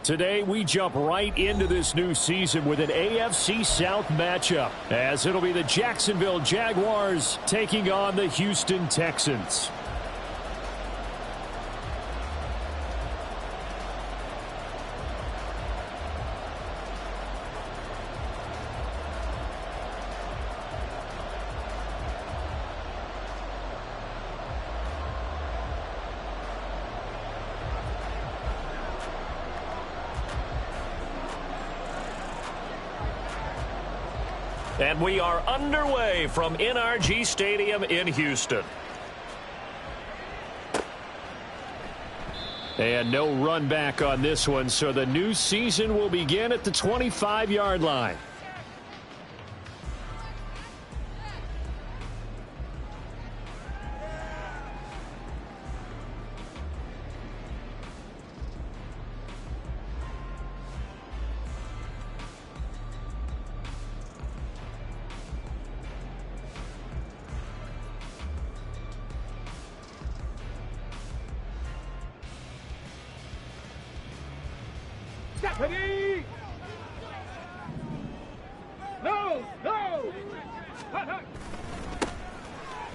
Today, we jump right into this new season with an AFC South matchup, as it'll be the Jacksonville Jaguars taking on the Houston Texans. And we are underway from NRG Stadium in Houston. And no run back on this one, so the new season will begin at the 25-yard line.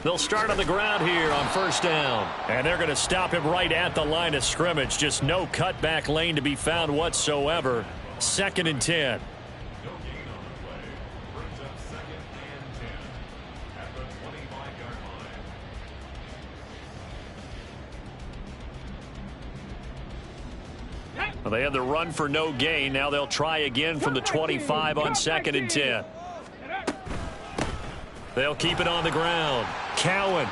They'll start on the ground here on first down. And they're going to stop him right at the line of scrimmage. Just no cutback lane to be found whatsoever. 2nd and 10. Well, they had the run for no gain. Now they'll try again from the 25 on 2nd and 10. They'll keep it on the ground. Cowan.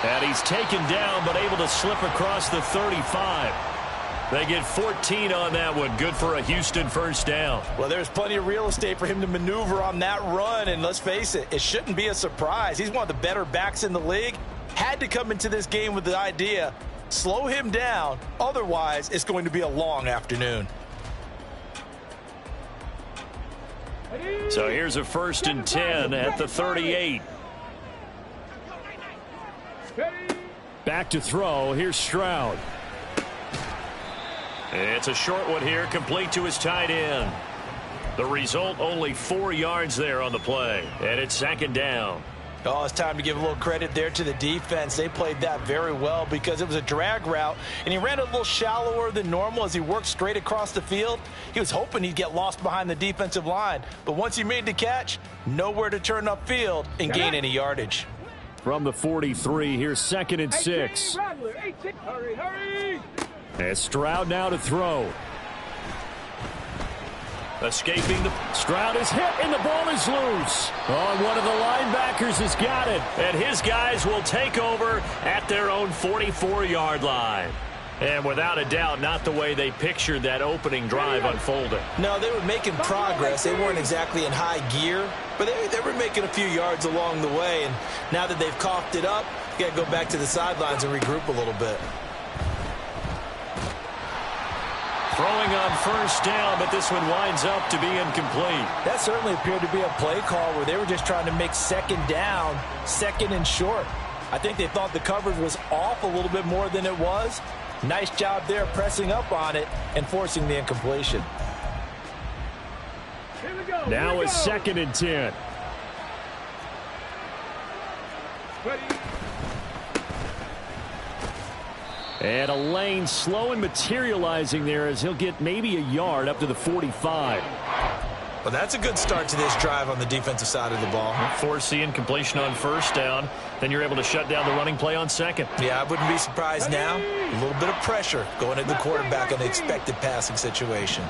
And he's taken down, but able to slip across the 35. They get 14 on that one. Good for a Houston first down. Well, there's plenty of real estate for him to maneuver on that run, and let's face it, it shouldn't be a surprise. He's one of the better backs in the league. Had to come into this game with the idea, slow him down, otherwise it's going to be a long afternoon. So here's a 1st and 10 at the 38. Back to throw. Here's Stroud. It's a short one here, complete to his tight end. The result, only 4 yards there on the play. And it's 2nd down. Oh, it's time to give a little credit there to the defense. They played that very well because it was a drag route, and he ran a little shallower than normal as he worked straight across the field. He was hoping he'd get lost behind the defensive line, but once he made the catch, nowhere to turn upfield and gain any yardage. From the 43, here's 2nd and 6. And Stroud now to throw. Escaping the... Stroud is hit, and the ball is loose. Oh, one of the linebackers has got it. And his guys will take over at their own 44-yard line. And without a doubt, not the way they pictured that opening drive unfolding. No, they were making progress. They weren't exactly in high gear, but they were making a few yards along the way. And now that they've coughed it up, you got to go back to the sidelines and regroup a little bit. Throwing on first down, but this one winds up to be incomplete. That certainly appeared to be a play call where they were just trying to make 2nd down, 2nd and short. I think they thought the coverage was off a little bit more than it was. Nice job there pressing up on it and forcing the incompletion. Now it's 2nd and 10. And a lane slow and materializing there as he'll get maybe a yard up to the 45. Well, that's a good start to this drive on the defensive side of the ball. Force the incompletion on first down. Then you're able to shut down the running play on 2nd. Yeah, I wouldn't be surprised now. A little bit of pressure going at the quarterback on the expected passing situation.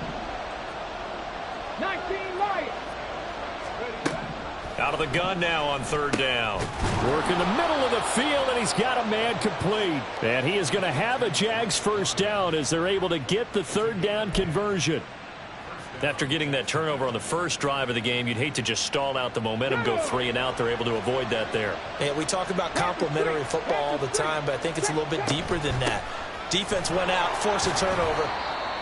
Out of the gun now on 3rd down. Work in the middle of the field, and he's got a man complete. And he is going to have a Jags first down as they're able to get the 3rd down conversion. After getting that turnover on the first drive of the game, you'd hate to just stall out the momentum, go 3 and out. They're able to avoid that there. Yeah, we talk about complementary football all the time, but I think it's a little bit deeper than that. Defense went out, forced a turnover,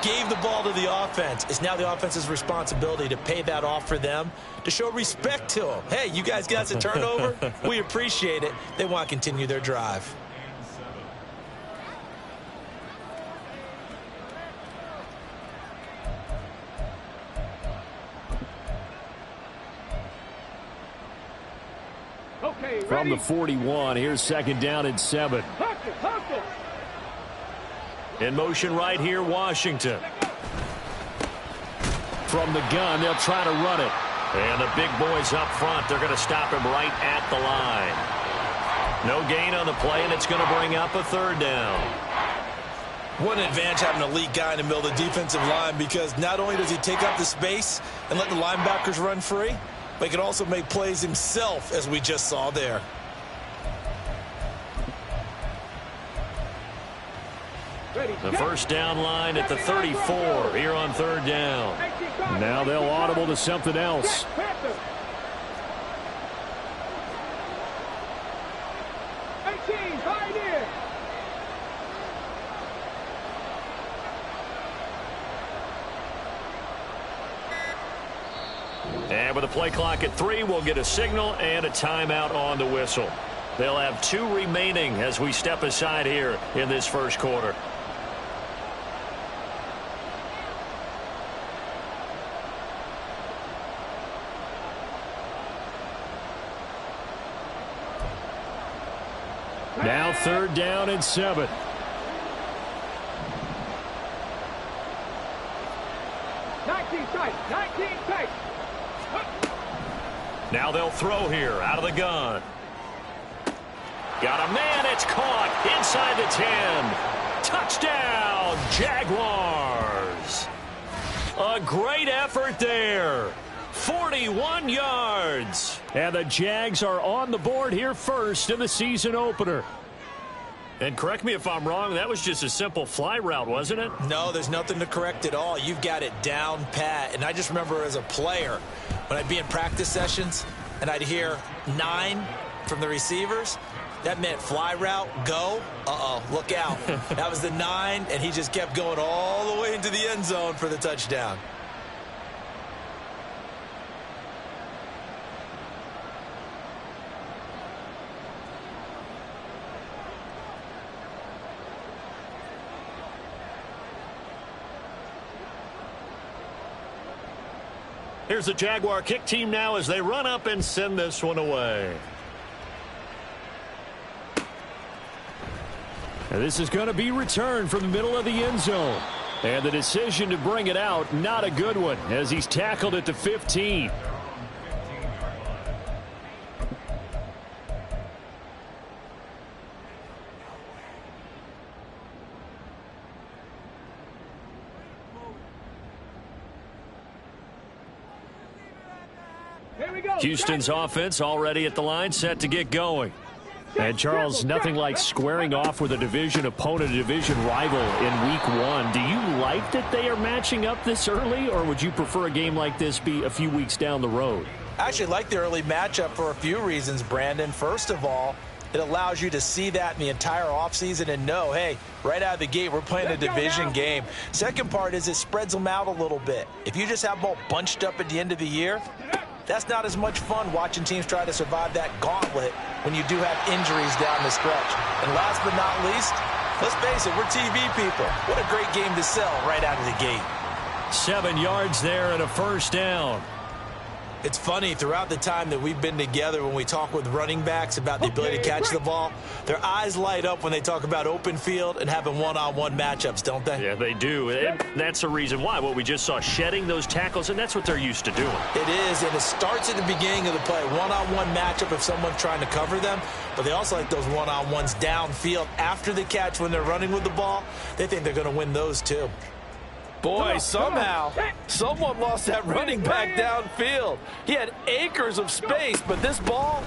gave the ball to the offense. It's now the offense's responsibility to pay that off for them, to show respect to them. Hey, you guys got a turnover? We appreciate it. They want to continue their drive. From the 41, here's 2nd down and 7. In motion right here, Washington. From the gun, they'll try to run it. And the big boys up front, they're going to stop him right at the line. No gain on the play, and it's going to bring up a 3rd down. What an advantage having an elite guy in the middle of the defensive line, because not only does he take up the space and let the linebackers run free, but he can also make plays himself, as we just saw there. The 1st down line at the 34 here on 3rd down. Now they'll audible to something else. And with the play clock at 3, we'll get a signal and a timeout on the whistle. They'll have 2 remaining as we step aside here in this 1st quarter. Now 3rd down and 7. Now they'll throw here out of the gun. Got a man. It's caught inside the 10. Touchdown, Jaguars. A great effort there. 41 yards. And the Jags are on the board here first in the season opener. And correct me if I'm wrong, that was just a simple fly route, wasn't it? No, there's nothing to correct at all. You've got it down pat. And I just remember as a player, when I'd be in practice sessions and I'd hear 9 from the receivers, that meant fly route, go. Look out. That was the 9, and he just kept going all the way into the end zone for the touchdown. Here's the Jaguar kick team now as they run up and send this one away. And this is going to be returned from the middle of the end zone. And the decision to bring it out, not a good one, as he's tackled at the 15. Houston's offense already at the line, set to get going. And, Charles, nothing like squaring off with a division opponent, a division rival in Week 1. Do you like that they are matching up this early, or would you prefer a game like this be a few weeks down the road? I actually like the early matchup for a few reasons, Brandon. First of all, it allows you to see that in the entire offseason and know, hey, right out of the gate, we're playing a division game. Second part is it spreads them out a little bit. If you just have them all bunched up at the end of the year, that's not as much fun watching teams try to survive that gauntlet when you do have injuries down the stretch. And last but not least, let's face it, we're TV people. What a great game to sell right out of the gate. 7 yards there and a 1st down. It's funny, throughout the time that we've been together, when we talk with running backs about the ability to catch the ball, their eyes light up when they talk about open field and having one-on-one matchups, don't they? Yeah, they do. And that's the reason why. What we just saw, shedding those tackles, and that's what they're used to doing. It is, and it starts at the beginning of the play. One-on-one matchup if someone's trying to cover them, but they also like those one-on-ones downfield after the catch when they're running with the ball. They think they're going to win those, too. Boy, somehow, someone lost that running back downfield. He had acres of space, but this ball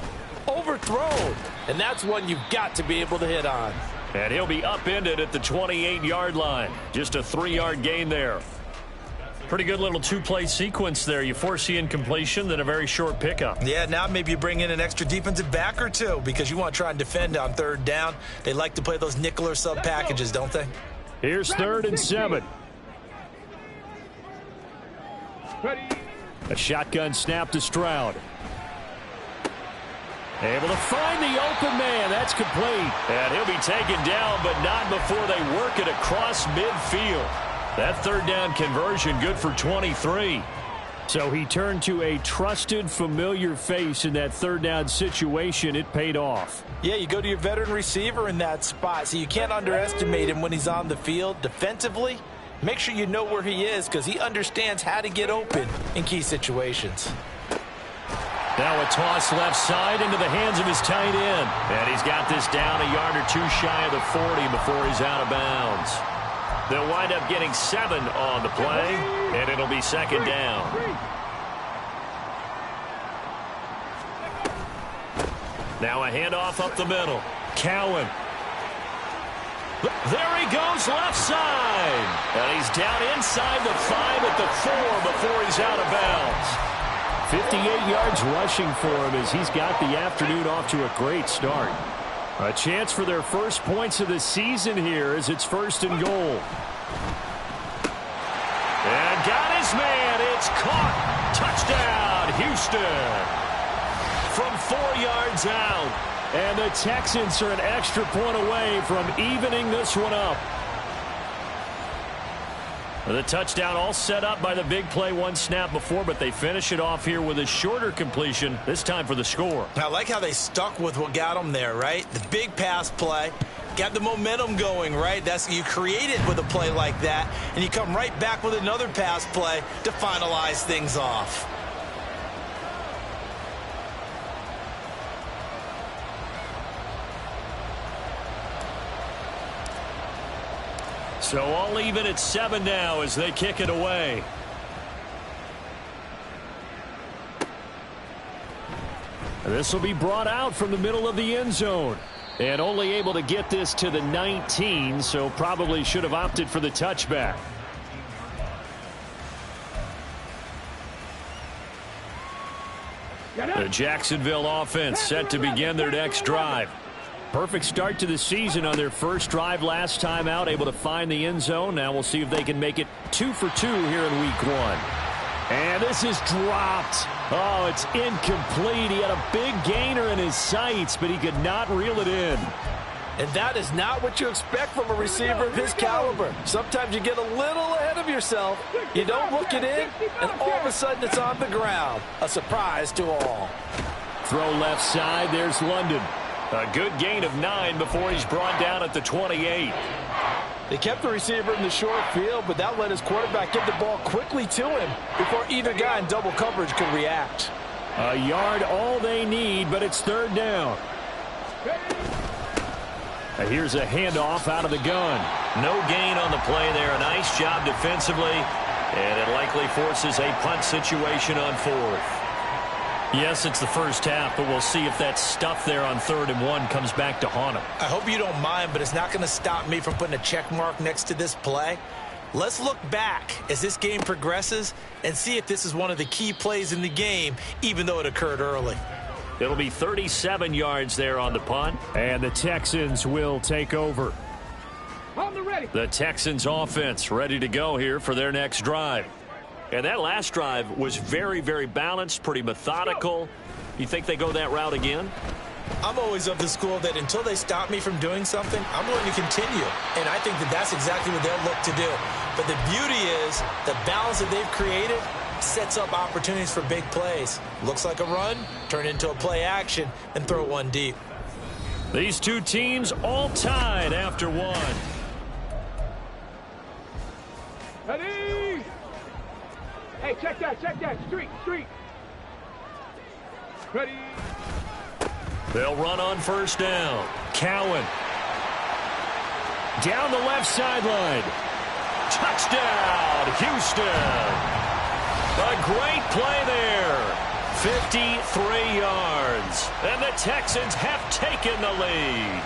overthrown. And that's one you've got to be able to hit on. And he'll be upended at the 28-yard line. Just a 3-yard gain there. Pretty good little 2-play sequence there. You foresee incompletion, then a very short pickup. Yeah, now maybe you bring in an extra defensive back or two because you want to try and defend on 3rd down. They like to play those nickel or sub packages, don't they? Here's 3rd and 7. A shotgun snap to Stroud. Able to find the open man. That's complete. And he'll be taken down, but not before they work it across midfield. That 3rd down conversion good for 23. So he turned to a trusted, familiar face in that third down situation. It paid off. Yeah, you go to your veteran receiver in that spot, so you can't underestimate him when he's on the field. Defensively, make sure you know where he is because he understands how to get open in key situations. Now a toss left side into the hands of his tight end. And he's got this down a yard or two shy of the 40 before he's out of bounds. They'll wind up getting 7 on the play, and it'll be second down. Now a handoff up the middle. Cowan. There he goes left side. And he's down inside the 5 at the 4 before he's out of bounds. 58 yards rushing for him as he's got the afternoon off to a great start. A chance for their first points of the season here as it's 1st and goal. And got his man. It's caught. Touchdown, Houston. From 4 yards out. And the Texans are an extra point away from evening this one up. The touchdown all set up by the big play one snap before, but they finish it off here with a shorter completion, this time for the score. I like how they stuck with what got them there, right? The big pass play, got the momentum going, right? You create it with a play like that, and you come right back with another pass play to finalize things off. So all even at 7 now as they kick it away. This will be brought out from the middle of the end zone. And only able to get this to the 19, so probably should have opted for the touchback. The Jacksonville offense set to begin their next drive. Perfect start to the season on their first drive last time out, able to find the end zone. Now we'll see if they can make it 2 for 2 here in week 1. And this is dropped. Oh, it's incomplete. He had a big gainer in his sights, but he could not reel it in. And that is not what you expect from a receiver of his caliber. Sometimes you get a little ahead of yourself. You don't look it in, and all of a sudden it's on the ground. A surprise to all. Throw left side. There's London. A good gain of 9 before he's brought down at the 28. They kept the receiver in the short field, but that let his quarterback get the ball quickly to him before either guy in double coverage could react. A yard all they need, but it's 3rd down. Here's a handoff out of the gun. No gain on the play there. A nice job defensively, and it likely forces a punt situation on 4th. Yes, it's the first half, but we'll see if that stuff there on 3rd and 1 comes back to haunt him. I hope you don't mind, but it's not going to stop me from putting a check mark next to this play. Let's look back as this game progresses and see if this is one of the key plays in the game, even though it occurred early. It'll be 37 yards there on the punt. And the Texans will take over. The Texans offense ready to go here for their next drive. And that last drive was very, very balanced, pretty methodical. You think they go that route again? I'm always of the school that until they stop me from doing something, I'm going to continue. And I think that that's exactly what they'll look to do. But the beauty is the balance that they've created sets up opportunities for big plays. Looks like a run, turn into a play action, and throw one deep. These two teams all tied after 1. Ready? Hey, check that, street. Ready? They'll run on 1st down. Cowan. Down the left sideline. Touchdown, Houston. A great play there. 53 yards. And the Texans have taken the lead.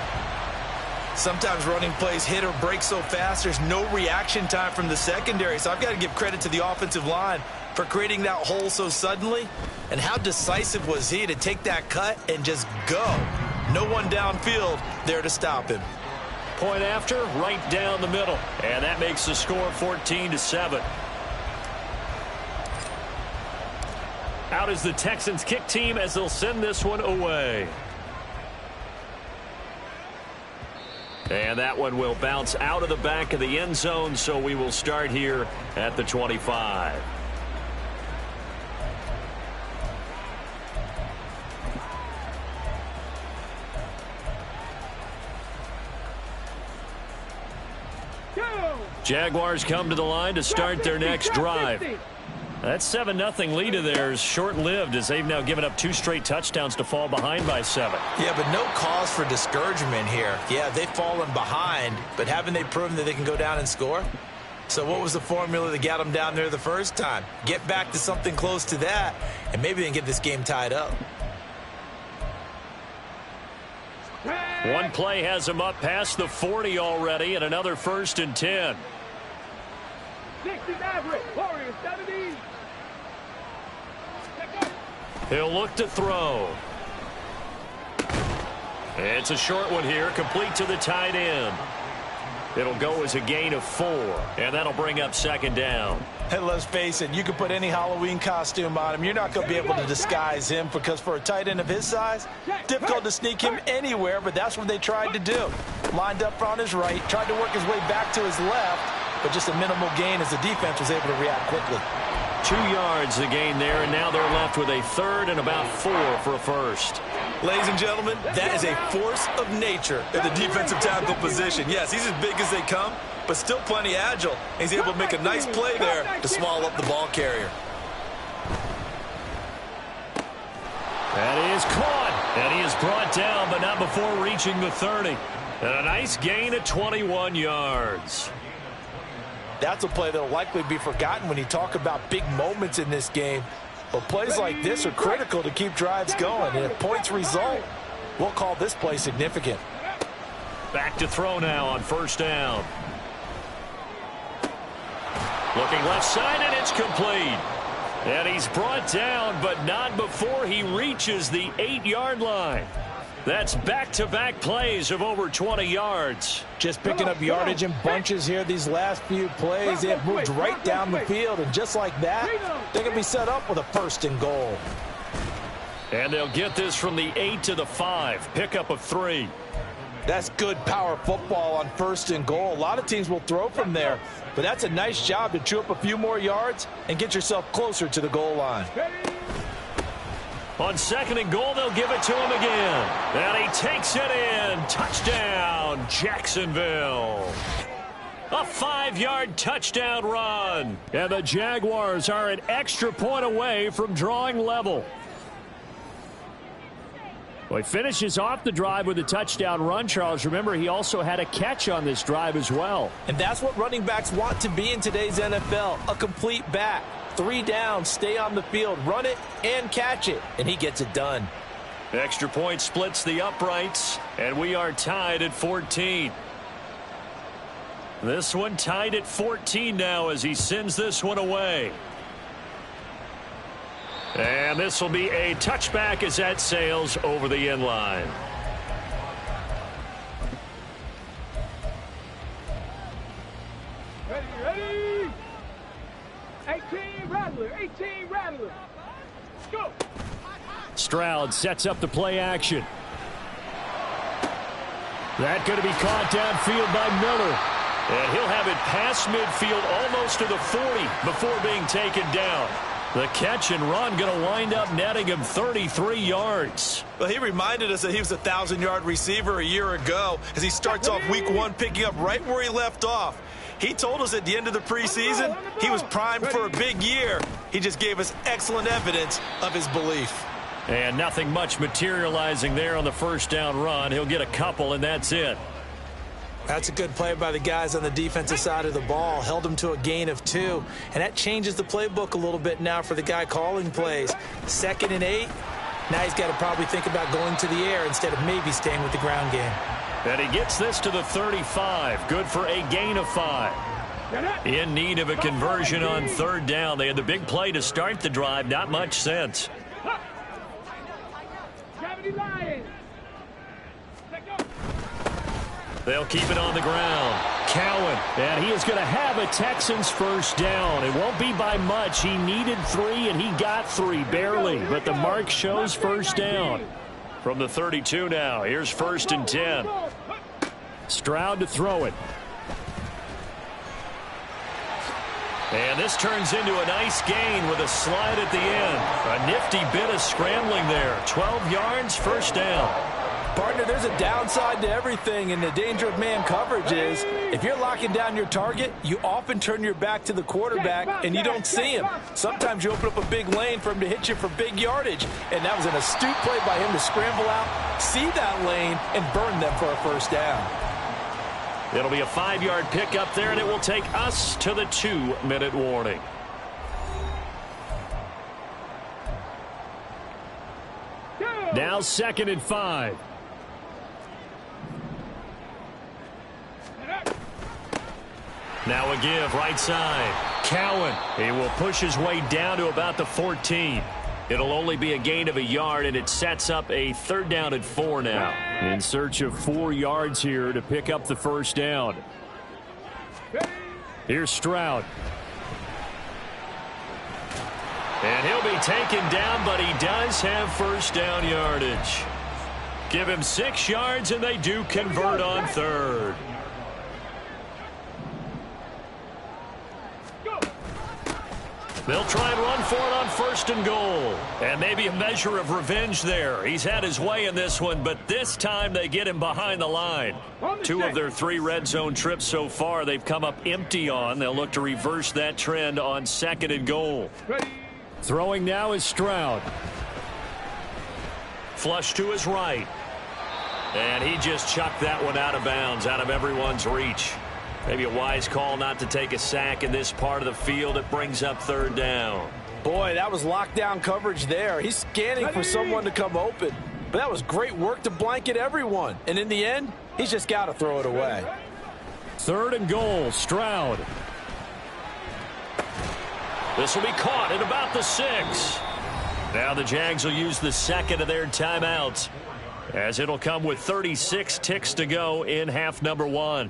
Sometimes running plays hit or break so fast, there's no reaction time from the secondary. So I've got to give credit to the offensive line for creating that hole so suddenly. And how decisive was he to take that cut and just go? No one downfield there to stop him. Point after, right down the middle. And that makes the score 14-7. Out is the Texans kick team as they'll send this one away. And that one will bounce out of the back of the end zone, so we will start here at the 25. Jaguars come to the line to start their next drive. That 7-0 lead of theirs short-lived as they've now given up 2 straight touchdowns to fall behind by 7. Yeah, but no cause for discouragement here. Yeah, they've fallen behind, but haven't they proven that they can go down and score? So what was the formula that got them down there the first time? Get back to something close to that, and maybe they can get this game tied up. One play has them up past the 40 already, and another 1st and 10. 60 Maverick, Warriors, 70. He'll look to throw. It's a short one here, complete to the tight end. It'll go as a gain of 4, and that'll bring up 2nd down. Hey, let's face it, you can put any Halloween costume on him. You're not going to be able to disguise him because for a tight end of his size, difficult to sneak him anywhere, but that's what they tried to do. Lined up on his right, tried to work his way back to his left, but just a minimal gain as the defense was able to react quickly. 2 yards the gain there, and now they're left with a 3rd and about 4 for a 1st. Ladies and gentlemen, that is a force of nature at the defensive tackle position. Yes, he's as big as they come, but still plenty agile. He's able to make a nice play there to swallow up the ball carrier. That is caught, and he is brought down, but not before reaching the 30. And a nice gain of 21 yards. That's a play that will likely be forgotten when you talk about big moments in this game. But plays like this are critical to keep drives going. And if points result, we'll call this play significant. Back to throw now on 1st down. Looking left side, and it's complete. And he's brought down, but not before he reaches the 8-yard line. That's back-to-back plays of over 20 yards. Just picking up yardage in bunches here these last few plays. They have moved right down the field, and just like that, they're going to be set up with a 1st and goal. And they'll get this from the 8 to the 5. Pickup of 3. That's good power football on 1st and goal. A lot of teams will throw from there, but that's a nice job to chew up a few more yards and get yourself closer to the goal line. On 2nd and goal, they'll give it to him again. And he takes it in. Touchdown, Jacksonville. A 5-yard touchdown run. And the Jaguars are an extra point away from drawing level. Well, he finishes off the drive with a touchdown run, Charles. Remember, he also had a catch on this drive as well. And that's what running backs want to be in today's NFL, a complete back. 3 down, stay on the field, run it, and catch it. And he gets it done. Extra point splits the uprights, and we are tied at 14. This one tied at 14 now as he sends this one away. And this will be a touchback as that sails over the end line. Ready. 18 Rattler, 18 Rattler. Go. Stroud sets up the play action. That going to be caught downfield by Miller. And he'll have it past midfield almost to the 40 before being taken down. The catch and run going to wind up netting him 33 yards. Well, he reminded us that he was a 1,000-yard receiver a year ago as he starts off week 1 picking up right where he left off. He told us at the end of the preseason he was primed for a big year. He just gave us excellent evidence of his belief. And nothing much materializing there on the 1st down run. He'll get a couple, and that's it. That's a good play by the guys on the defensive side of the ball. Held him to a gain of 2. And that changes the playbook a little bit now for the guy calling plays. 2nd and 8. Now he's got to probably think about going to the air instead of maybe staying with the ground game. And he gets this to the 35. Good for a gain of 5. In need of a conversion on 3rd down. They had the big play to start the drive. Not much sense. They'll keep it on the ground. Cowan. And he is going to have a Texans 1st down. It won't be by much. He needed 3, and he got 3, barely. But the mark shows 1st down. From the 32 now. Here's 1st and 10. Stroud to throw it. And this turns into a nice gain with a slide at the end. A nifty bit of scrambling there. 12 yards, 1st down. Partner, there's a downside to everything, and the danger of man coverage is if you're locking down your target, you often turn your back to the quarterback and you don't see him. Sometimes you open up a big lane for him to hit you for big yardage, and that was an astute play by him to scramble out, see that lane, and burn them for a first down. It'll be a 5-yard pickup there, and it will take us to the 2-minute warning. Now 2nd and 5. Now a give right side. Cowan, he will push his way down to about the 14. It'll only be a gain of a yard, and it sets up a 3rd down and 4 now. In search of 4 yards here to pick up the first down. Here's Stroud. And he'll be taken down, but he does have first down yardage. Give him 6 yards, and they do convert on 3rd. They'll try and run for it on 1st and goal. And maybe a measure of revenge there. He's had his way in this one, but this time they get him behind the line. 2 of their 3 red zone trips so far they've come up empty on. They'll look to reverse that trend on 2nd and goal. Throwing now is Stroud. Flush to his right. And he just chucked that one out of bounds, out of everyone's reach. Maybe a wise call not to take a sack in this part of the field. It brings up 3rd down. Boy, that was lockdown coverage there. He's scanning for someone to come open. But that was great work to blanket everyone. And in the end, he's just got to throw it away. 3rd and goal, Stroud. This will be caught at about the 6. Now the Jags will use the 2nd of their timeouts, as it'll come with 36 ticks to go in half number 1.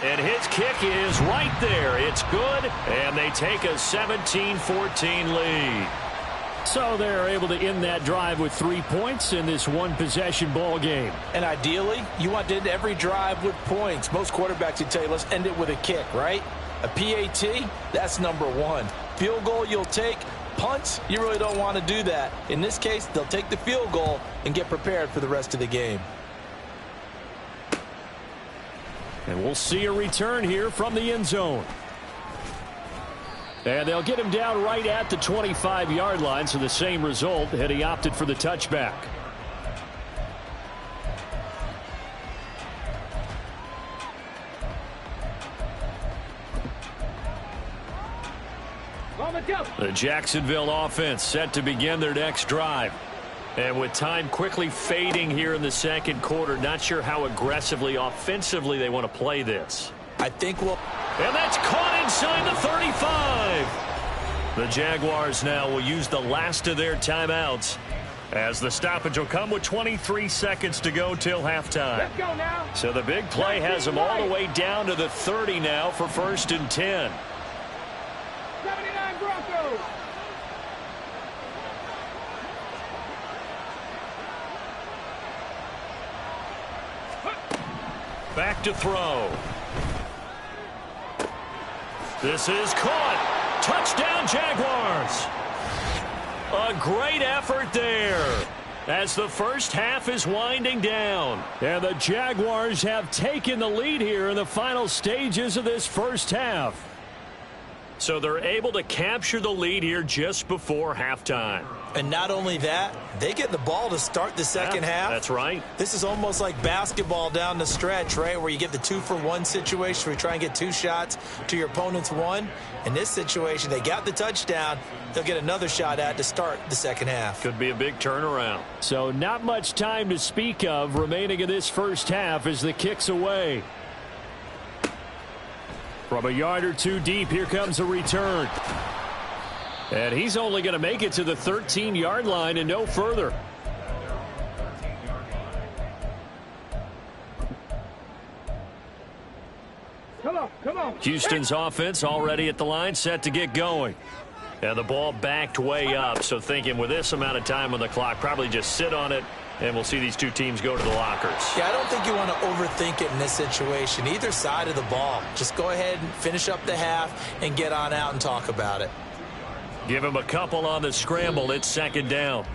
And his kick is right there. It's good, and they take a 17-14 lead. So they're able to end that drive with 3 points in this one-possession ball game. And ideally, you want to end every drive with points. Most quarterbacks would tell you, let's end it with a kick, right? A PAT, that's number 1. Field goal you'll take. Punts, you really don't want to do that. In this case, they'll take the field goal and get prepared for the rest of the game. And we'll see a return here from the end zone. And they'll get him down right at the 25-yard line, so the same result had he opted for the touchback. The Jacksonville offense set to begin their next drive. And with time quickly fading here in the 2nd quarter, not sure how aggressively, offensively they want to play this. I think we'll... And that's caught inside the 35. The Jaguars now will use the last of their timeouts, as the stoppage will come with 23 seconds to go till halftime. Let's go now. So the big play has them all the way down to the 30 now for 1st and 10. 79 Broncos. Back to throw. This is caught. Touchdown, Jaguars. A great effort there as the first half is winding down. And the Jaguars have taken the lead here in the final stages of this first half. So they're able to capture the lead here just before halftime. And not only that, they get the ball to start the second half. That's right. This is almost like basketball down the stretch, right, where you get the 2-for-1 situation where you try and get 2 shots to your opponent's 1. In this situation, they got the touchdown. They'll get another shot at to start the second half. Could be a big turnaround. So not much time to speak of remaining in this first half as the kick's away. From a yard or 2 deep, here comes a return. And he's only going to make it to the 13-yard line and no further. Come on. Houston's offense already at the line, set to get going. And the ball backed way up, so thinking with this amount of time on the clock, probably just sit on it, and we'll see these 2 teams go to the lockers. Yeah, I don't think you want to overthink it in this situation. Either side of the ball. Just go ahead and finish up the half and get on out and talk about it. Give him a couple on the scramble. It's second down.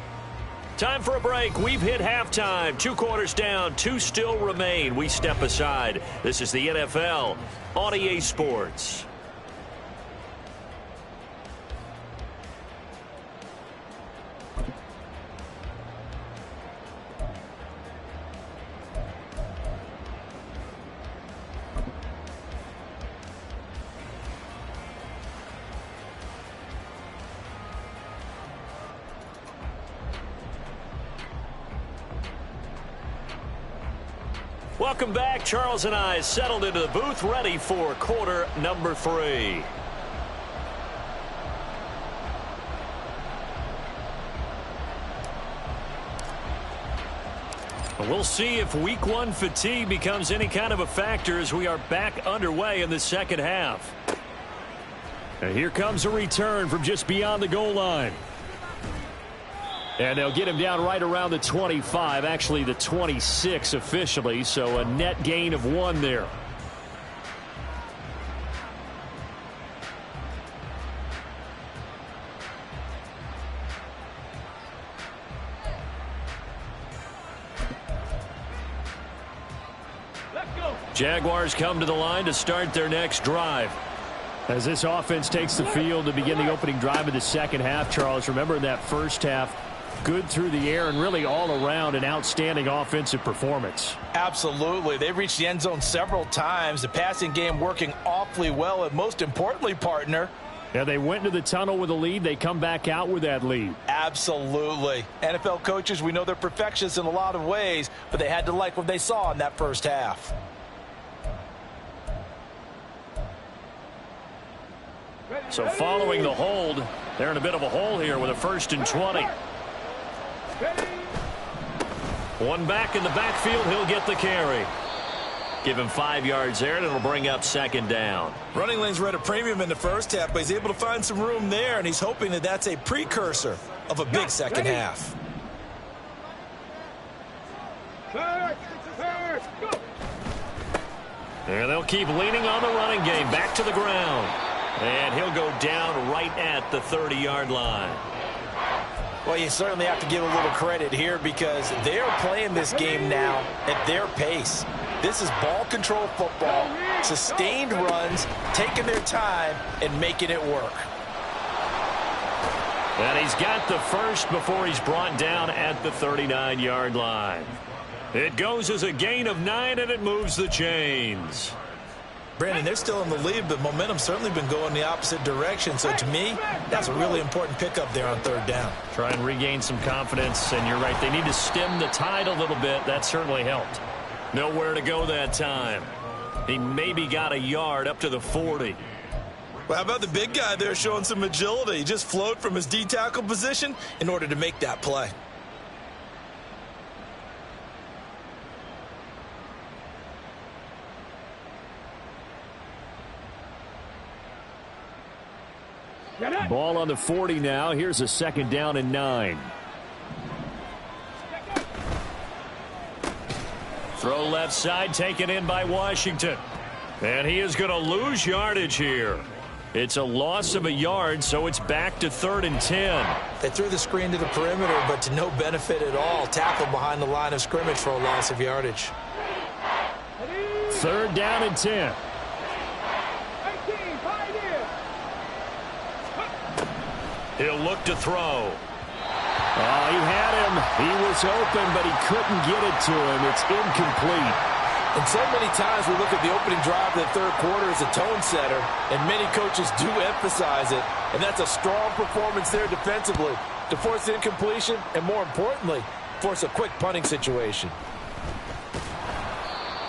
Time for a break. We've hit halftime. 2 quarters down. 2 still remain. We step aside. This is the NFL on EA Sports. Welcome back. Charles and I settled into the booth, ready for quarter number 3. We'll see if week 1 fatigue becomes any kind of a factor as we are back underway in the second half. And here comes a return from just beyond the goal line. And they'll get him down right around the 25, actually the 26 officially, so a net gain of 1 there. Jaguars come to the line to start their next drive. As this offense takes the field to begin the opening drive of the second half, Charles, remember in that first half, good through the air and really all around an outstanding offensive performance. Absolutely. They've reached the end zone several times. The passing game working awfully well, and most importantly, partner, yeah, they went into the tunnel with a lead. They come back out with that lead. Absolutely. NFL coaches, we know they're perfectionists in a lot of ways, but they had to like what they saw in that first half. So following the hold, they're in a bit of a hole here with a 1st and 20. One back in the backfield, he'll get the carry. Give him 5 yards there, and it'll bring up second down. Running lanes were at a premium in the first half, but he's able to find some room there, and he's hoping that that's a precursor of a big second half. And they'll keep leaning on the running game. Back to the ground. And he'll go down right at the 30-yard line. Well, you certainly have to give a little credit here because they're playing this game now at their pace. This is ball control football, sustained runs, taking their time, and making it work. And he's got the first before he's brought down at the 39-yard line. It goes as a gain of 9, and it moves the chains. Brandon, they're still in the lead, but momentum's certainly been going the opposite direction. So to me, that's a really important pickup there on 3rd down. Try and regain some confidence, and you're right. They need to stem the tide a little bit. That certainly helped. Nowhere to go that time. He maybe got a yard up to the 40. Well, how about the big guy there showing some agility? He just flowed from his D-tackle position in order to make that play. Ball on the 40 now. Here's a 2nd down and 9. Throw left side, taken in by Washington. And he is going to lose yardage here. It's a loss of a yard, so it's back to 3rd and 10. They threw the screen to the perimeter, but to no benefit at all. Tackled behind the line of scrimmage for a loss of yardage. 3rd down and 10. He'll look to throw. Oh, he had him. He was open, but he couldn't get it to him. It's incomplete. And so many times we look at the opening drive of the 3rd quarter as a tone setter, and many coaches do emphasize it. And that's a strong performance there defensively to force incompletion and, more importantly, force a quick punting situation.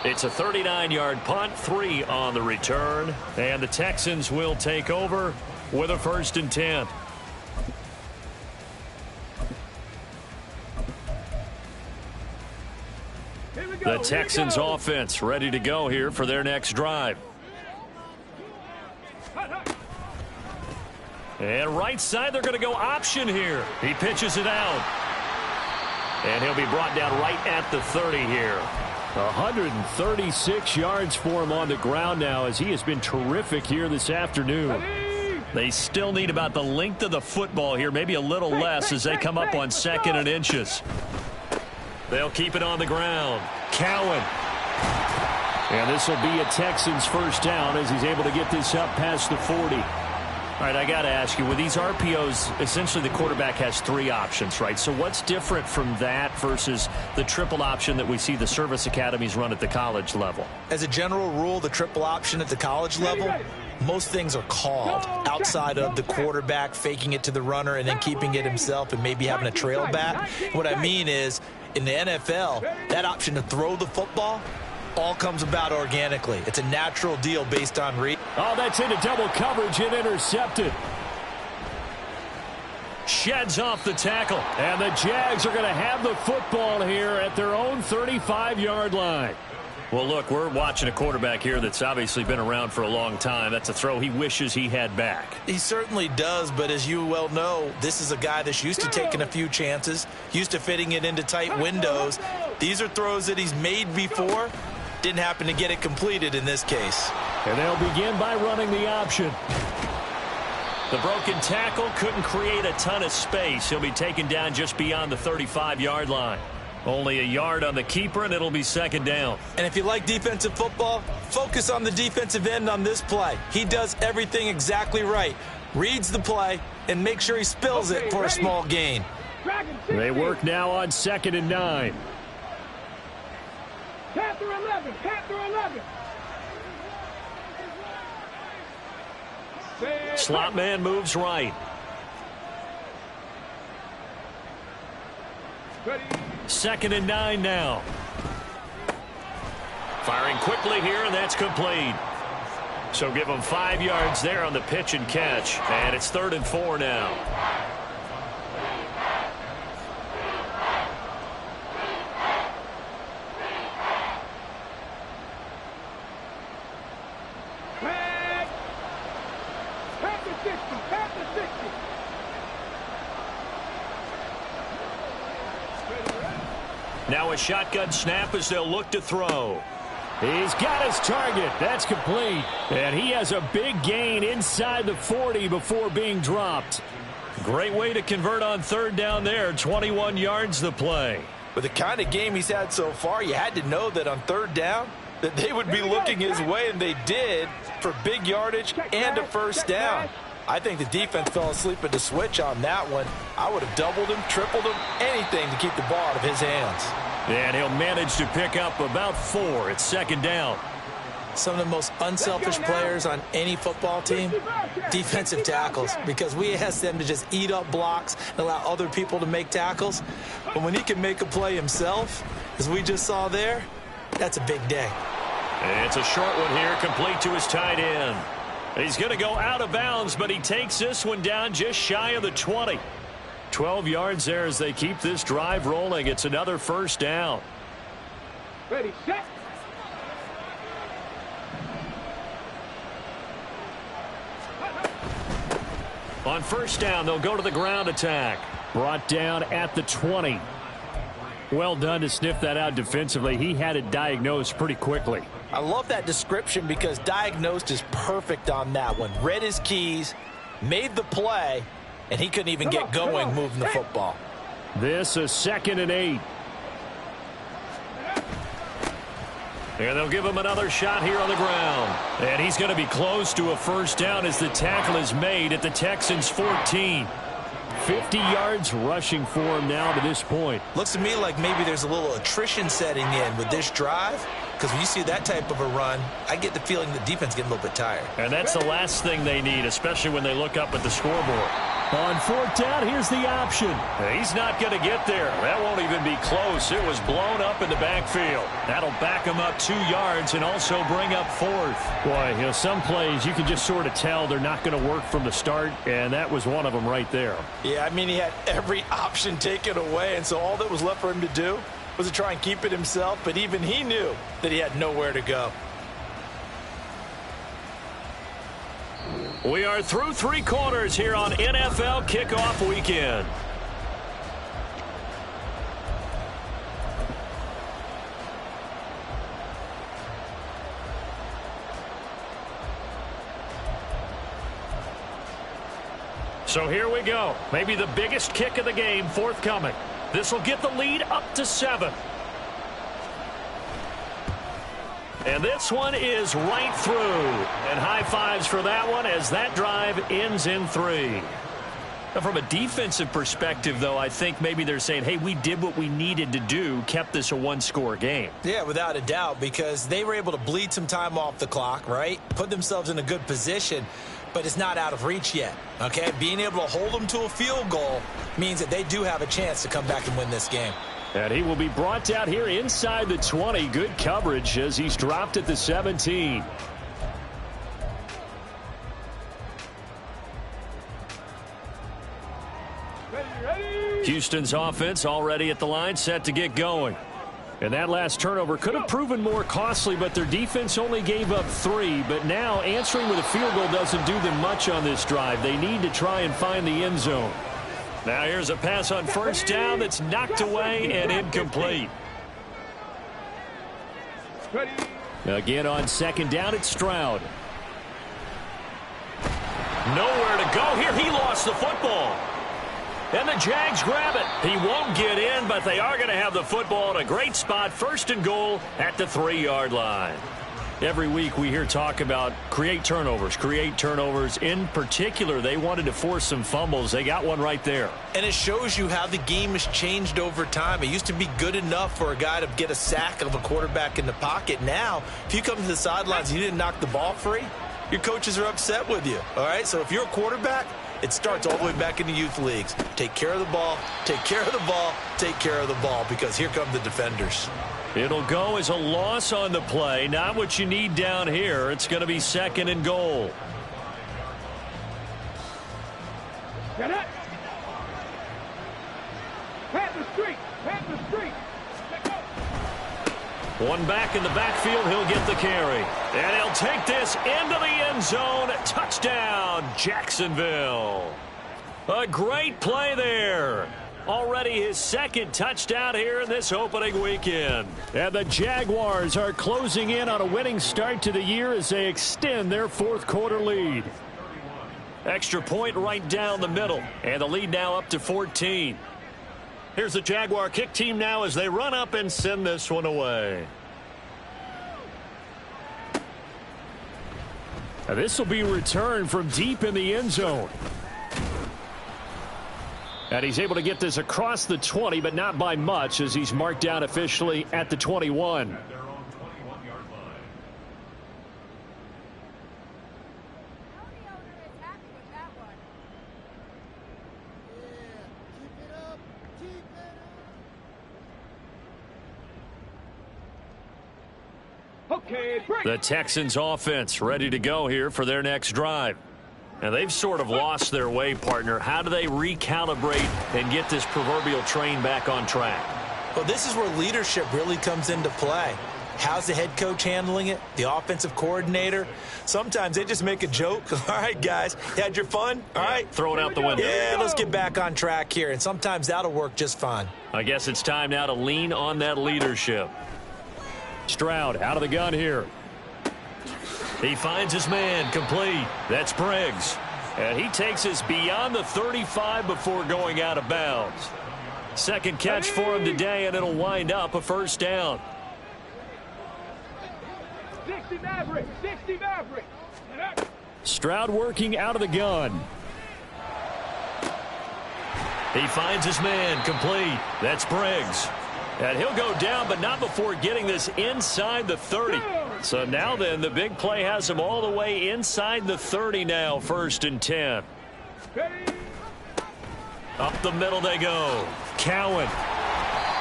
It's a 39-yard punt, 3 on the return. And the Texans will take over with a 1st and 10. The Texans offense ready to go here for their next drive. And right side, they're going to go option here. He pitches it out. And he'll be brought down right at the 30 here. 136 yards for him on the ground now as he has been terrific here this afternoon. They still need about the length of the football here, maybe a little less as they come up on 2nd and inches. They'll keep it on the ground. Cowan. And this will be a Texans first down as he's able to get this up past the 40. All right, I got to ask you, with these RPOs, essentially the quarterback has 3 options, right? So what's different from that versus the triple option that we see the service academies run at the college level? As a general rule, the triple option at the college level, most things are called outside of the quarterback faking it to the runner and then keeping it himself and maybe having a trail back. What I mean is, in the NFL, that option to throw the football all comes about organically. It's a natural deal based on read. Oh, that's into double coverage and intercepted. Sheds off the tackle. And the Jags are going to have the football here at their own 35-yard line. Well, look, we're watching a quarterback here that's obviously been around for a long time. That's a throw he wishes he had back. He certainly does, but as you well know, this is a guy that's used to taking a few chances, used to fitting it into tight windows. These are throws that he's made before. Didn't happen to get it completed in this case. And they'll begin by running the option. The broken tackle couldn't create a ton of space. He'll be taken down just beyond the 35-yard line. Only a yard on the keeper, and it'll be 2nd down. And if you like defensive football, focus on the defensive end on this play. He does everything exactly right. Reads the play and make sure he spills it for a small gain. They work now on 2nd and 9. Panther 11, Panther 11. Slot man moves right. Ready. 2nd and 9 now. Firing quickly here, and that's complete. So give them 5 yards there on the pitch and catch. And it's 3rd and 4 now. Now a shotgun snap as they'll look to throw. He's got his target. That's complete. And he has a big gain inside the 40 before being dropped. Great way to convert on 3rd down there. 21 yards the play. With the kind of game he's had so far, you had to know that on 3rd down that they would be looking his way, and they did, for big yardage and a first down. I think the defense fell asleep at the switch on that one. I would have doubled him, tripled him, anything to keep the ball out of his hands. And he'll manage to pick up about 4. It's 2nd down. Some of the most unselfish players on any football team, defensive tackles, because we ask them to just eat up blocks and allow other people to make tackles. But when he can make a play himself, as we just saw there, that's a big day. And it's a short one here, complete to his tight end. He's going to go out of bounds, but he takes this one down just shy of the 20. 12 yards there as they keep this drive rolling. It's another first down. Ready, set. On first down, they'll go to the ground attack. Brought down at the 20. Well done to sniff that out defensively. He had it diagnosed pretty quickly. I love that description because diagnosed is perfect on that one. Read his keys, made the play, and he couldn't even get going moving the football. This is 2nd and 8. And they'll give him another shot here on the ground. And he's going to be close to a first down as the tackle is made at the Texans' 14. 50 yards rushing for him now to this point. Looks to me like maybe there's a little attrition setting in with this drive, because when you see that type of a run, I get the feeling the defense getting a little bit tired. And that's the last thing they need, especially when they look up at the scoreboard. On 4th down, here's the option. He's not going to get there. That won't even be close. It was blown up in the backfield. That'll back him up 2 yards and also bring up 4th. Boy, you know, some plays you can just sort of tell they're not going to work from the start, and that was one of them right there. Yeah, I mean, he had every option taken away, and so all that was left for him to do was to try and keep it himself, but even he knew that he had nowhere to go. We are through 3 quarters here on NFL Kickoff Weekend. So here we go. Maybe the biggest kick of the game forthcoming. This will get the lead up to 7. And this one is right through. And high fives for that one as that drive ends in 3. Now, from a defensive perspective, though, I think maybe they're saying, hey, we did what we needed to do, kept this a one-score game. Yeah, without a doubt, because they were able to bleed some time off the clock, right? Put themselves in a good position, but it's not out of reach yet, okay? Being able to hold them to a field goal means that they do have a chance to come back and win this game. And he will be brought down here inside the 20. Good coverage as he's dropped at the 17. Houston's offense already at the line, set to get going. And that last turnover could have proven more costly, but their defense only gave up 3. But now answering with a field goal doesn't do them much on this drive. They need to try and find the end zone. Now here's a pass on first down that's knocked away and incomplete. Again on second down, it's Stroud. Nowhere to go here. He lost the football. And the Jags grab it. He won't get in, but they are going to have the football in a great spot. First and goal at the 3-yard line. Every week we hear talk about create turnovers. In particular, they wanted to force some fumbles. They got one right there. And it shows you how the game has changed over time. It used to be good enough for a guy to get a sack of a quarterback in the pocket. Now, if you come to the sidelines and you didn't knock the ball free, your coaches are upset with you. All right, so if you're a quarterback, it starts all the way back in the youth leagues. Take care of the ball, take care of the ball, take care of the ball, because here come the defenders. It'll go as a loss on the play. Not what you need down here. It's going to be second and goal. Get it. Pat the street. Pat the street. Let go. One back in the backfield. He'll get the carry. And he'll take this into the end zone. Touchdown, Jacksonville. A great play there. Already his second touchdown here in this opening weekend. And the Jaguars are closing in on a winning start to the year as they extend their fourth-quarter lead. Extra point right down the middle. And the lead now up to 14. Here's the Jaguar kick team now as they run up and send this one away. Now this will be returned from deep in the end zone. And he's able to get this across the 20, but not by much as he's marked down officially at the 21. The Texans offense ready to go here for their next drive. And they've sort of lost their way, partner. How do they recalibrate and get this proverbial train back on track? Well, this is where leadership really comes into play. How's the head coach handling it? The offensive coordinator? Sometimes they just make a joke. All right, guys, you had your fun? All right. Throw it out the window. Yeah, let's get back on track here. And sometimes that'll work just fine. I guess it's time now to lean on that leadership. Stroud out of the gun here. He finds his man, complete. That's Briggs. And he takes us beyond the 35 before going out of bounds. Second catch for him today, and it'll wind up a first down. 60 Maverick, 60 Maverick. Stroud working out of the gun. He finds his man, complete. That's Briggs. And he'll go down, but not before getting this inside the 30. So now then, the big play has him all the way inside the 30 now, first and 10. Up the middle they go. Cowan.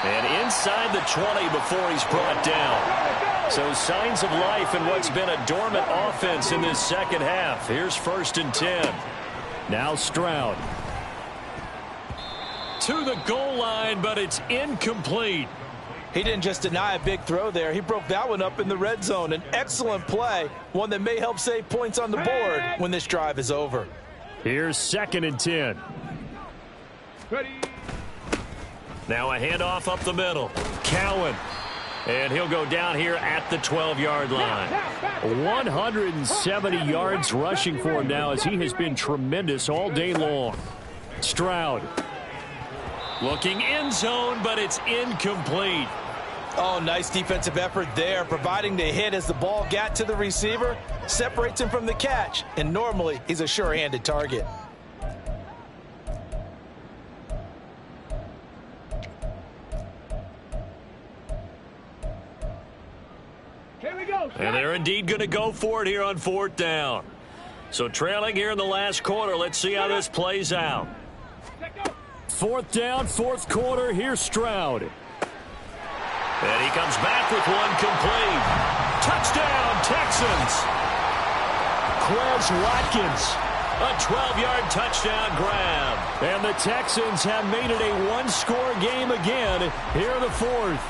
And inside the 20 before he's brought down. So signs of life in what's been a dormant offense in this second half. Here's first and 10. Now Stroud. To the goal line, but it's incomplete. He didn't just deny a big throw there. He broke that one up in the red zone. An excellent play, one that may help save points on the board when this drive is over. Here's second and 10. Ready. Now a handoff up the middle. Cowan. And he'll go down here at the 12-yard line. 170 yards rushing for him now as he has been tremendous all day long. Stroud. Looking end zone, but it's incomplete. Oh, nice defensive effort there, providing the hit as the ball got to the receiver, separates him from the catch, and normally he's a sure-handed target. Here we go. And they're indeed going to go for it here on 4th down. So trailing here in the last quarter, let's see how this plays out. 4th down, 4th quarter. Here's Stroud. And he comes back with one complete. Touchdown, Texans. Quez Watkins. A 12-yard touchdown grab. And the Texans have made it a one-score game again here in the 4th.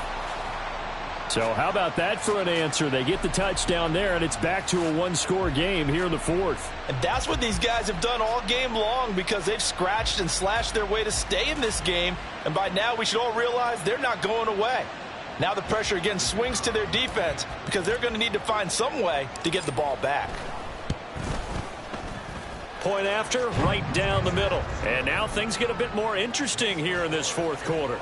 So how about that for an answer? They get the touchdown there, and it's back to a one-score game here in the 4th. And that's what these guys have done all game long because they've scratched and slashed their way to stay in this game. And by now, we should all realize they're not going away. Now the pressure again swings to their defense because they're going to need to find some way to get the ball back. Point after, right down the middle. And now things get a bit more interesting here in this 4th quarter.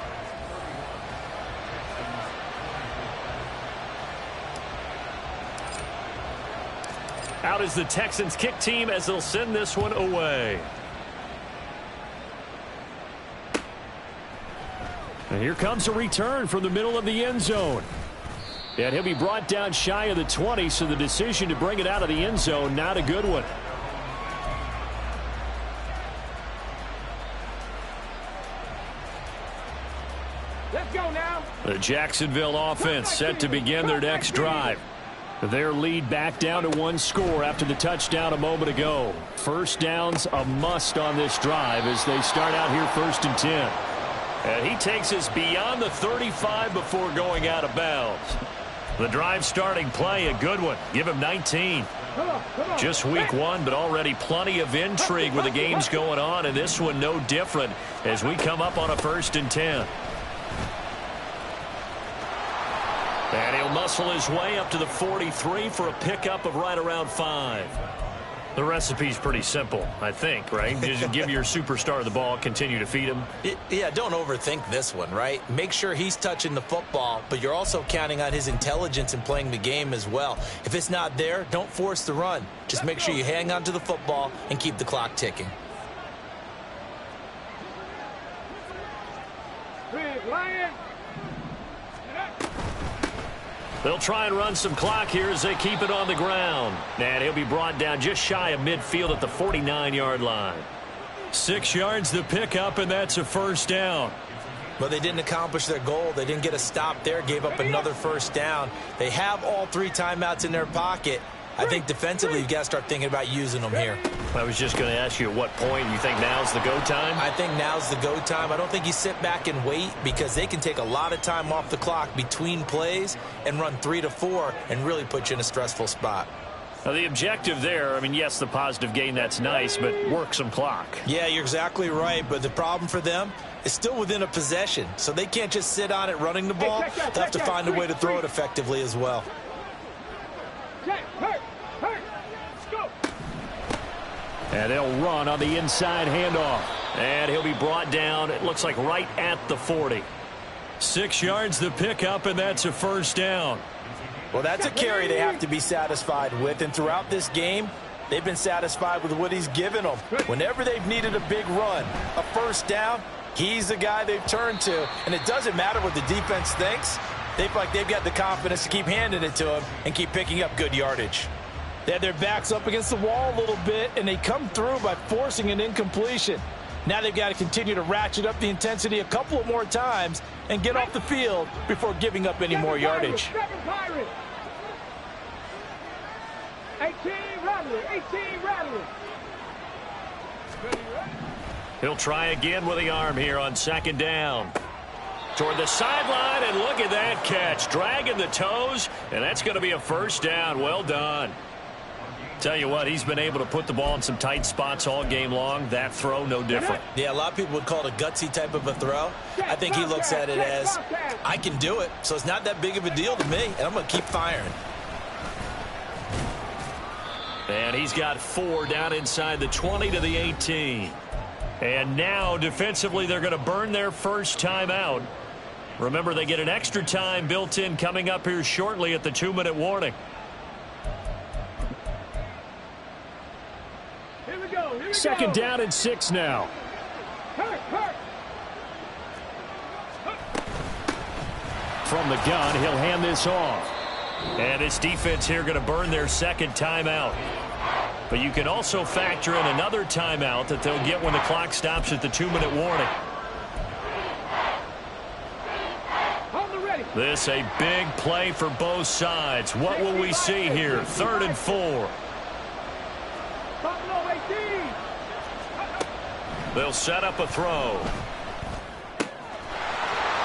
Out is the Texans kick team as they'll send this one away. And here comes a return from the middle of the end zone. And he'll be brought down shy of the 20, so the decision to bring it out of the end zone, not a good one. Let's go now. The Jacksonville offense set to begin their next drive. Their lead back down to one score after the touchdown a moment ago. First down's a must on this drive as they start out here 1st and 10. And he takes us beyond the 35 before going out of bounds. The drive starting play, a good one. Give him 19. Come on. Just week 1, but already plenty of intrigue with the games going on, and this one no different as we come up on a 1st and 10. And he'll muscle his way up to the 43 for a pickup of right around 5. The recipe's pretty simple, I think, right? Just give your superstar the ball, continue to feed him. Yeah, don't overthink this one, right? Make sure he's touching the football, but you're also counting on his intelligence in playing the game as well. If it's not there, don't force the run. Just make sure you hang on to the football and keep the clock ticking. Big Lion. They'll try and run some clock here as they keep it on the ground. And he'll be brought down just shy of midfield at the 49-yard line. 6 yards the pickup, and that's a 1st down. But they didn't accomplish their goal. They didn't get a stop there, gave up another 1st down. They have all 3 timeouts in their pocket. I think defensively you've got to start thinking about using them here. I was just going to ask you at what point you think now's the go time? I think now's the go time. I don't think you sit back and wait because they can take a lot of time off the clock between plays and run 3 to 4 and really put you in a stressful spot. Now the objective there, I mean, yes, the positive gain, that's nice, but work some clock. Yeah, you're exactly right, but the problem for them is still within a possession, so they can't just sit on it running the ball. They'll have to find a way to throw it effectively as well. And they'll run on the inside handoff. And he'll be brought down, it looks like right at the 40. 6 yards the pickup, and that's a 1st down. Well, that's a carry they have to be satisfied with, and throughout this game, they've been satisfied with what he's given them. Whenever they've needed a big run, a 1st down, he's the guy they've turned to. And it doesn't matter what the defense thinks. They feel like they've got the confidence to keep handing it to him and keep picking up good yardage. They had their backs up against the wall a little bit, and they come through by forcing an incompletion. Now they've got to continue to ratchet up the intensity a couple of more times and get off the field before giving up any more yardage. 18 Rattler. He'll try again with the arm here on 2nd down. Toward the sideline, and look at that catch. Dragging the toes, and that's going to be a 1st down. Well done. Tell you what, he's been able to put the ball in some tight spots all game long. That throw, no different. Yeah, a lot of people would call it a gutsy type of a throw. I think he looks at it as, I can do it, so it's not that big of a deal to me, and I'm going to keep firing. And he's got 4 down inside the 20 to the 18. And now, defensively, they're going to burn their first timeout. Remember, they get an extra time built in coming up here shortly at the 2-minute warning. Second down and 6 now. From the gun, he'll hand this off. And this defense here going to burn their second timeout. But you can also factor in another timeout that they'll get when the clock stops at the 2-minute warning. This a big play for both sides. What will we see here? 3rd and 4. They'll set up a throw.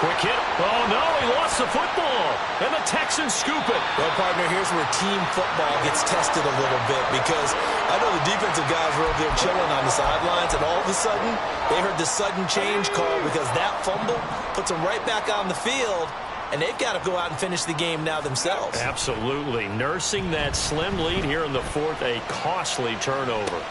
Quick hit. Oh, no, he lost the football. And the Texans scoop it. Well, partner, here's where team football gets tested a little bit, because I know the defensive guys were over there chilling on the sidelines, and all of a sudden, they heard the sudden change call because that fumble puts them right back on the field, and they've got to go out and finish the game now themselves. Absolutely. Nursing that slim lead here in the 4th, a costly turnover.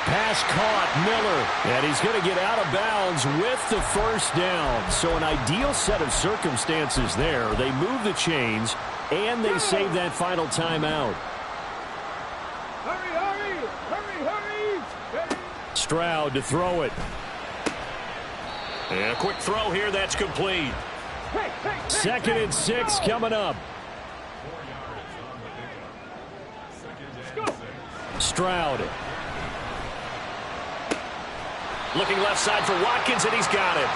Pass caught, Miller, and he's going to get out of bounds with the first down. So an ideal set of circumstances there. They move the chains, and they save that final timeout. Hurry. Stroud to throw it. And a quick throw here, that's complete. 2nd and 6 coming up. Stroud. Looking left side for Watkins, and he's got it.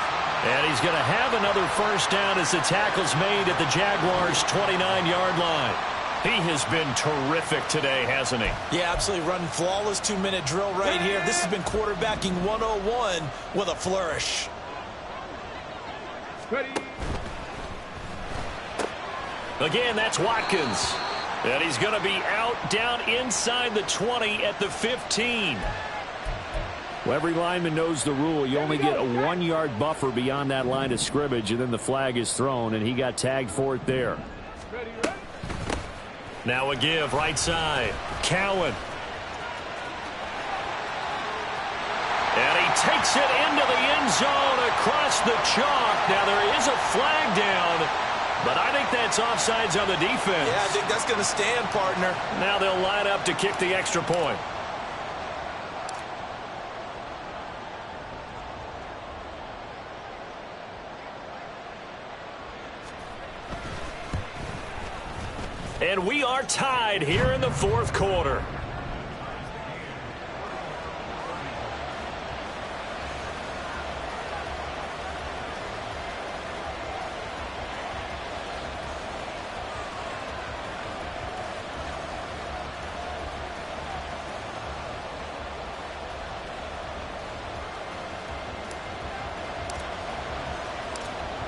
And he's going to have another first down as the tackle's made at the Jaguars' 29-yard line. He has been terrific today, hasn't he? Yeah, absolutely. Running flawless 2-minute drill right here. This has been quarterbacking 101 with a flourish. Again, that's Watkins. And he's going to be out down inside the 20 at the 15. Well, every lineman knows the rule. You only get a 1-yard buffer beyond that line of scrimmage, and then the flag is thrown, and he got tagged for it there. Now a give, right side. Cowan. And he takes it into the end zone across the chalk. Now there is a flag down, but I think that's offsides on the defense. Yeah, I think that's going to stand, partner. Now they'll line up to kick the extra point. And we are tied here in the 4th quarter.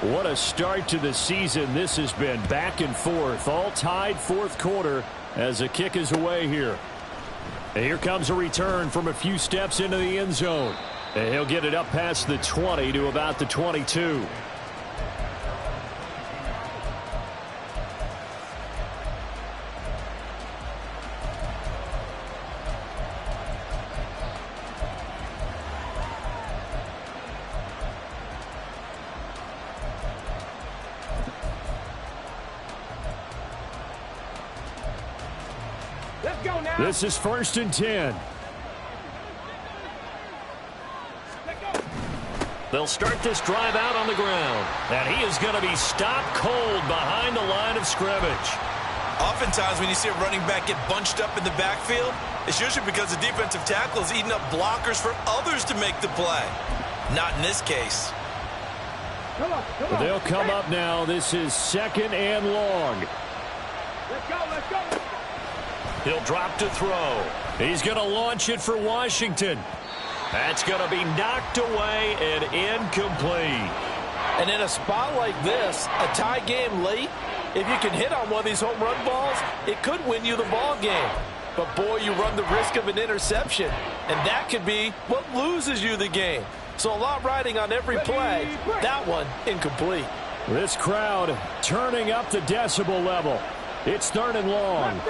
What a start to the season this has been. Back and forth, all tied 4th quarter as a kick is away here. And here comes a return from a few steps into the end zone. And he'll get it up past the 20 to about the 22. This is 1st and 10. They'll start this drive out on the ground. And he is going to be stopped cold behind the line of scrimmage. Oftentimes when you see a running back get bunched up in the backfield, it's usually because the defensive tackle is eating up blockers for others to make the play. Not in this case. They'll come up now. This is 2nd and long. Let's go. He'll drop to throw. He's going to launch it for Washington. That's going to be knocked away and incomplete. And in a spot like this, a tie game late, if you can hit on one of these home run balls, it could win you the ball game. but boy, you run the risk of an interception, and that could be what loses you the game. So a lot riding on every play. That one, incomplete. This crowd turning up the decibel level. It's 3rd and long.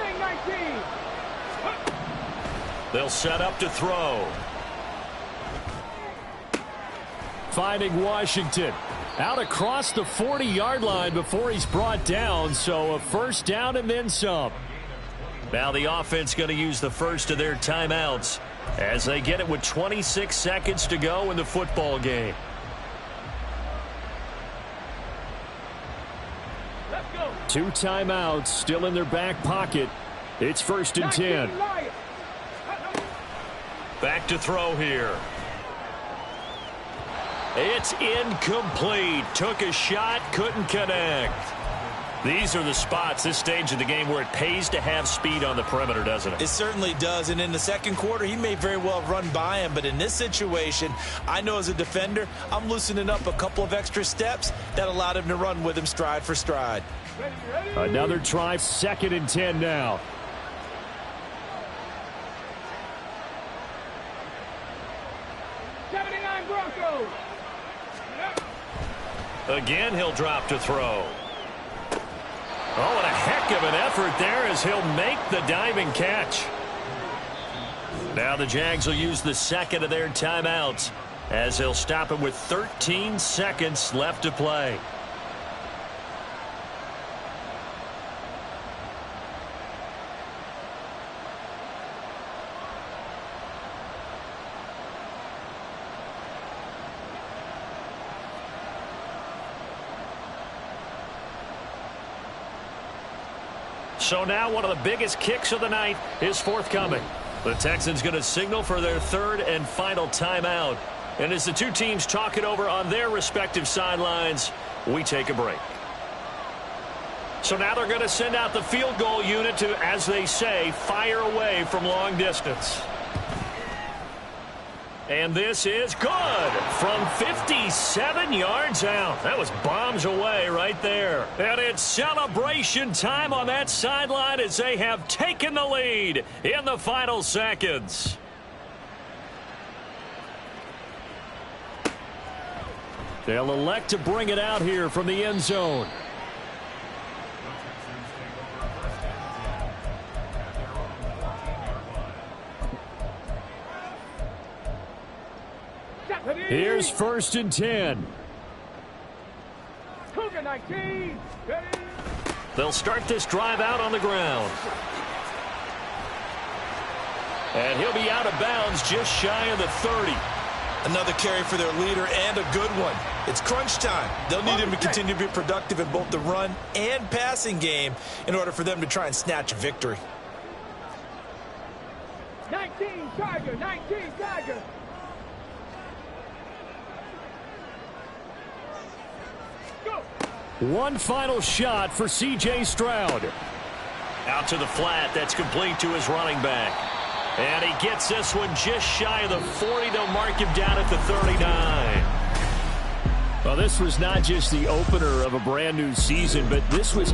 They'll set up to throw. Finding Washington. Out across the 40-yard line before he's brought down, so a first down and then some. Now the offense going to use the first of their timeouts as they get it with 26 seconds to go in the football game. Let's go. 2 timeouts still in their back pocket. It's 1st and 10. Back to throw here. It's incomplete. Took a shot, couldn't connect. These are the spots, this stage of the game, where it pays to have speed on the perimeter, doesn't it? It certainly does, and in the second quarter, he may very well run by him, but in this situation, I know as a defender, I'm loosening up a couple of extra steps that allowed him to run with him stride for stride. Another try, 2nd and 10 now. Again, he'll drop to throw. Oh, and a heck of an effort there as he'll make the diving catch. Now the Jags will use the second of their timeouts as they'll stop it with 13 seconds left to play. So now one of the biggest kicks of the night is forthcoming. The Texans going to signal for their 3rd and final timeout. And as the two teams talk it over on their respective sidelines, we take a break. So now they're going to send out the field goal unit to, as they say, fire away from long distance. And this is good from 57 yards out. That was bombs away right there. And it's celebration time on that sideline as they have taken the lead in the final seconds. They'll elect to bring it out here from the end zone. Here's 1st and 10. Cougar 19. Ready? They'll start this drive out on the ground. And he'll be out of bounds just shy of the 30. Another carry for their leader and a good one. It's crunch time. They'll need him to continue to be productive in both the run and passing game in order for them to try and snatch a victory. 19 Tiger. 19 Tiger. One final shot for C.J. Stroud. Out to the flat. That's complete to his running back. And he gets this one just shy of the 40. They'll mark him down at the 39. Well, this was not just the opener of a brand new season, but this was